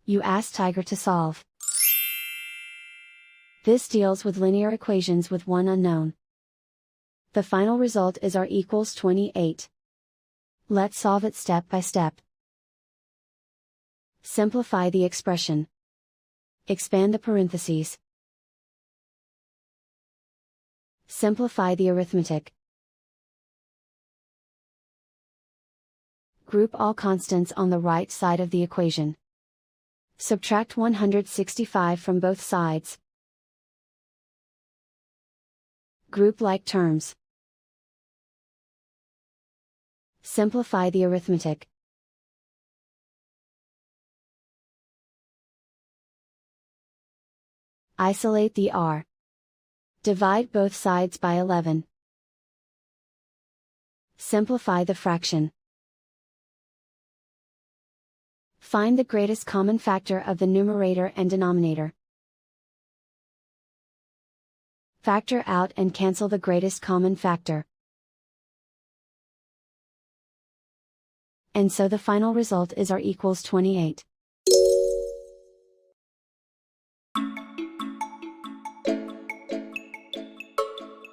You ask Tiger to solve. This deals with linear equations with one unknown. The final result is r equals 28. Let's solve it step by step. Simplify the expression. Expand the parentheses. Simplify the arithmetic. Group all constants on the right side of the equation. Subtract 165 from both sides. Group like terms. Simplify the arithmetic. Isolate the r. Divide both sides by 11. Simplify the fraction. Find the greatest common factor of the numerator and denominator. Factor out and cancel the greatest common factor. And so the final result is r equals 28.